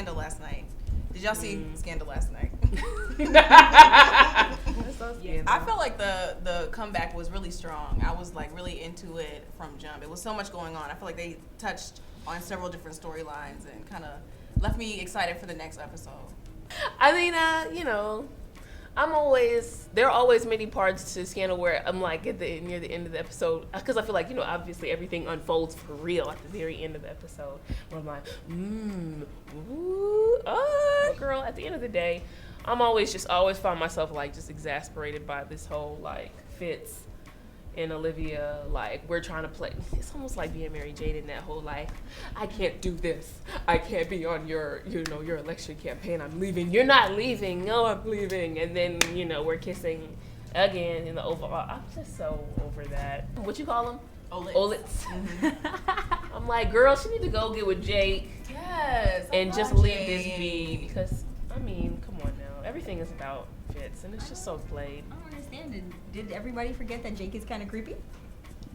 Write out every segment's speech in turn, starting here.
Scandal last night. Did y'all see Scandal last night? I felt like the comeback was really strong. I was like really into it from jump. It was so much going on. I feel like they touched on several different storylines and kind of left me excited for the next episode. I mean, there are always many parts to Scandal where I'm like near the end of the episode, because I feel like, obviously everything unfolds for real at the very end of the episode, where I'm like, girl, at the end of the day, I'm always find myself like just exasperated by this whole like Fitz and Olivia, like we're trying to play. It's almost like being Mary Jane in that whole like, I can't do this. I can't be on your election campaign. I'm leaving. You're not leaving. No, I'm leaving. And then we're kissing again in the Oval. I'm just so over that. What you call them? Olits. Mm-hmm. I'm like, girl, she need to go get with Jake. Yes. And just leave this be, because I mean, come on now. Everything is about Fitz, and it's just so played. I don't understand. Did everybody forget that Jake is kind of creepy?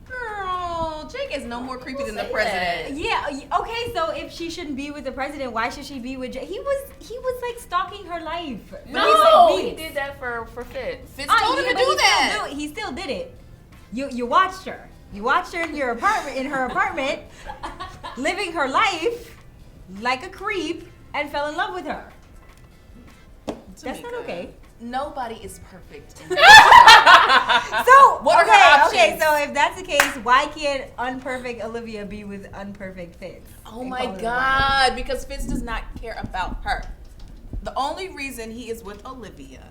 Girl, Jake is no more creepy than the president. Yeah. Okay. So if she shouldn't be with the president, why should she be with Jake? He was like stalking her life. No, he did that for Fitz. Fitz told him to do that. He still did it. You watched her. You watched her in her apartment, living her life like a creep, and fell in love with her. That's not okay. Nobody is perfect. So what okay, so if that's the case, why can't unperfect Olivia be with unperfect Fitz? Oh my God, because Fitz does not care about her. The only reason he is with Olivia,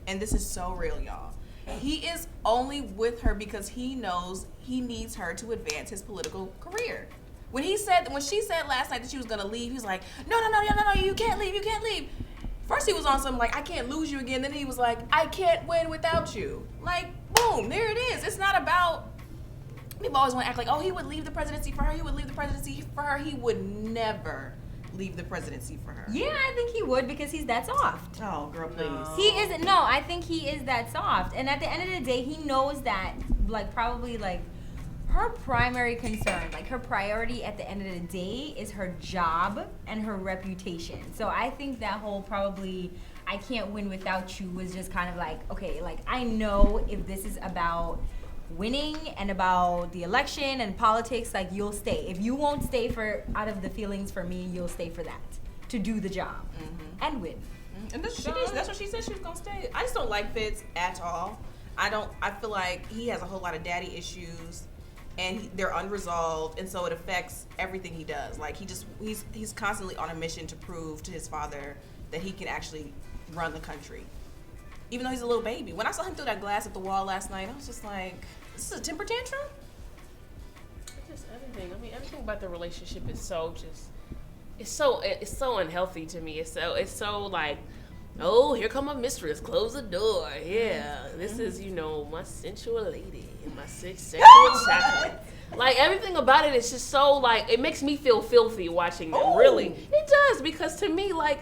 and this is so real, y'all, he is only with her because he knows he needs her to advance his political career. When she said last night that she was gonna leave, he's like, no, you can't leave. First he was on some like, I can't lose you again. Then he was like, I can't win without you. Like, boom, there it is. It's not about, people always want to act like, oh, he would leave the presidency for her. He would never leave the presidency for her. Yeah, I think he would, because he's that soft. Oh, girl, please. No. He isn't. No, I think he is that soft. And at the end of the day, he knows that, like, probably, like, her primary concern, like her priority at the end of the day, is her job and her reputation. So I think that whole probably I can't win without you was just kind of like, okay, like I know if this is about winning and about the election and politics, like you'll stay. If you won't stay for out of the feelings for me, you'll stay for that, to do the job and win. And that's what she said, she was gonna stay. I just don't like Fitz at all. I feel like he has a whole lot of daddy issues. And they're unresolved, and so it affects everything he does. Like he's constantly on a mission to prove to his father that he can actually run the country, even though he's a little baby. When I saw him throw that glass at the wall last night, I was just like, "This is a temper tantrum." Just everything. I mean, everything about the relationship is so it's so unhealthy to me. It's so like, oh, here come my mistress. Close the door. Yeah, this is my sensual lady. My sexual chocolate. Like everything about it is just so like, it makes me feel filthy watching them. Really, it does, because to me, like,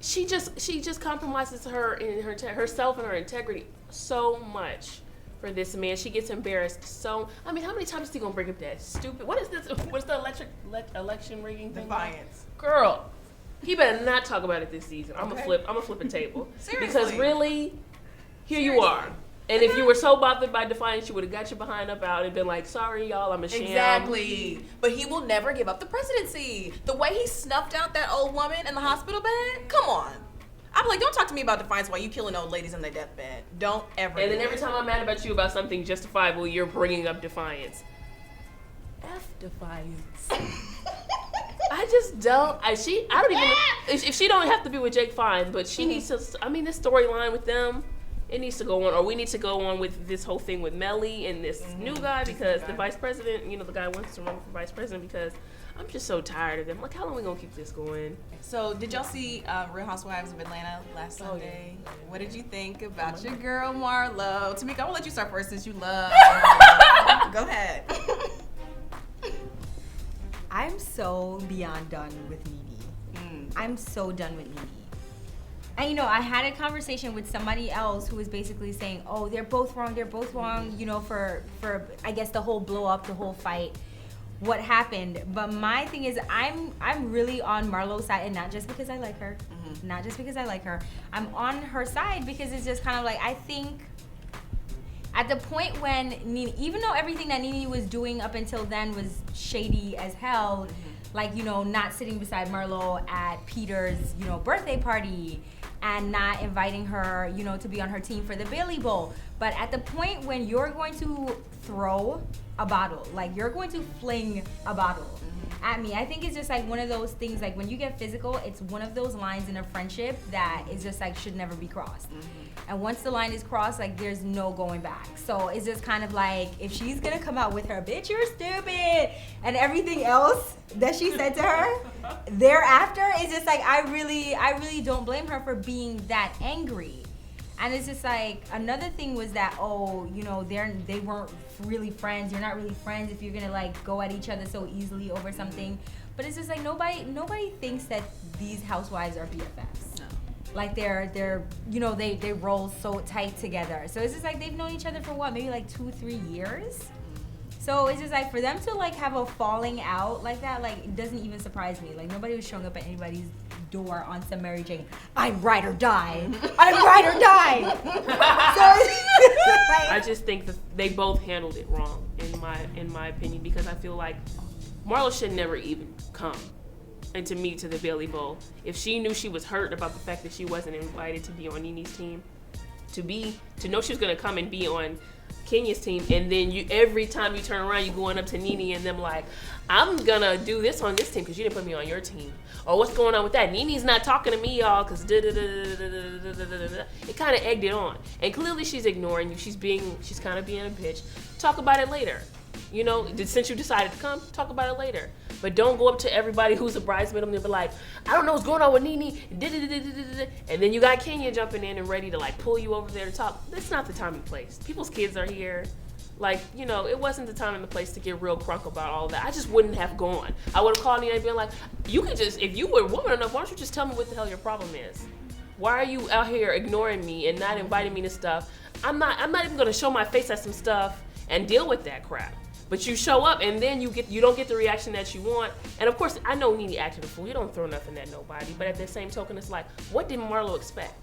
she just compromises herself and her integrity so much for this man. She gets embarrassed. So I mean, how many times is he gonna bring up that stupid? What is this? What's the election rigging thing? Defiance. Girl, he better not talk about it this season. I'm gonna flip a table. Seriously. Because really, you are. And if you were so bothered by defiance, you would have got your behind up out and been like, sorry, y'all, I'm a sham. Exactly. But he will never give up the presidency. The way he snuffed out that old woman in the hospital bed, come on. I'm like, don't talk to me about defiance while you killing old ladies in their deathbed. Don't ever. And then every time I'm mad about you about something justifiable, you're bringing up defiance. F defiance. I just don't. I don't even. If she don't have to be with Jake, fine. But she needs to. I mean, this storyline with them, it needs to go on, or we need to go on with this whole thing with Melly and this new guy, because the vice president, the guy wants to run for vice president, because I'm just so tired of them. Like, how long are we gonna keep this going? So, did y'all see Real Housewives of Atlanta last Sunday? Yeah. What did you think about your girl Marlo? Tamika, I'm gonna let you start first since you love. Go ahead. I'm so beyond done with NeNe. I'm so done with NeNe. And I had a conversation with somebody else who was basically saying, oh, they're both wrong, for I guess the whole blow up, the whole fight. what happened. But my thing is, I'm really on Marlo's side, and not just because I like her. Not just because I like her. I'm on her side because it's just kind of like, I think at the point when NeNe, even though everything that NeNe was doing up until then was shady as hell, like, you know, not sitting beside Marlo at Peter's, you know, birthday party, and not inviting her, you know, to be on her team for the Bailey Bowl. But at the point when you're going to throw a bottle, like you're going to fling a bottle at me, I think it's just like one of those things, like when you get physical, it's one of those lines in a friendship that is just like should never be crossed. And once the line is crossed, like there's no going back. So it's just kind of like, if she's gonna come out with her, bitch, you're stupid, and everything else that she said to her thereafter, it's just like, I really don't blame her for being that angry. And it's just like, another thing was that, oh, you know, they weren't really friends. You're not really friends if you're gonna like go at each other so easily over something. But it's just like, nobody thinks that these housewives are BFFs. No. Like they're you know, they roll so tight together. So it's just like, they've known each other for what, maybe like 2-3 years. So it's just like, for them to like have a falling out like that, like it doesn't even surprise me. Like nobody was showing up at anybody's door on some Mary Jane. I'm ride or die. I'm ride or die. So I just think that they both handled it wrong, in my opinion, because I feel like Marlo should never even come, and to me, to the Bailey Bowl. If she knew she was hurt about the fact that she wasn't invited to be on NeNe's team, to know she was gonna come and be on Kenya's team, and then you, every time you turn around, you going up to NeNe and them like, I'm gonna do this on this team because you didn't put me on your team. Or what's going on with that? NeNe's not talking to me, y'all, because it kind of egged it on. And clearly she's ignoring you. She's kind of being a bitch. Talk about it later. You know, since you decided to come, talk about it later. But don't go up to everybody who's a bridesmaid and be like, I don't know what's going on with NeNe. And then you got Kenya jumping in and ready to like pull you over there to talk. That's not the time and place. People's kids are here. Like, you know, it wasn't the time and the place to get real crunk about all that. I just wouldn't have gone. I would have called NeNe and been like, you could just, if you were a woman enough, why don't you just tell me what the hell your problem is? Why are you out here ignoring me and not inviting me to stuff? I'm not even gonna show my face at some stuff and deal with that crap. But you show up and then you don't get the reaction that you want. And of course, I know NeNe acted a fool. You don't throw nothing at nobody. But at the same token, it's like, what did Marlo expect?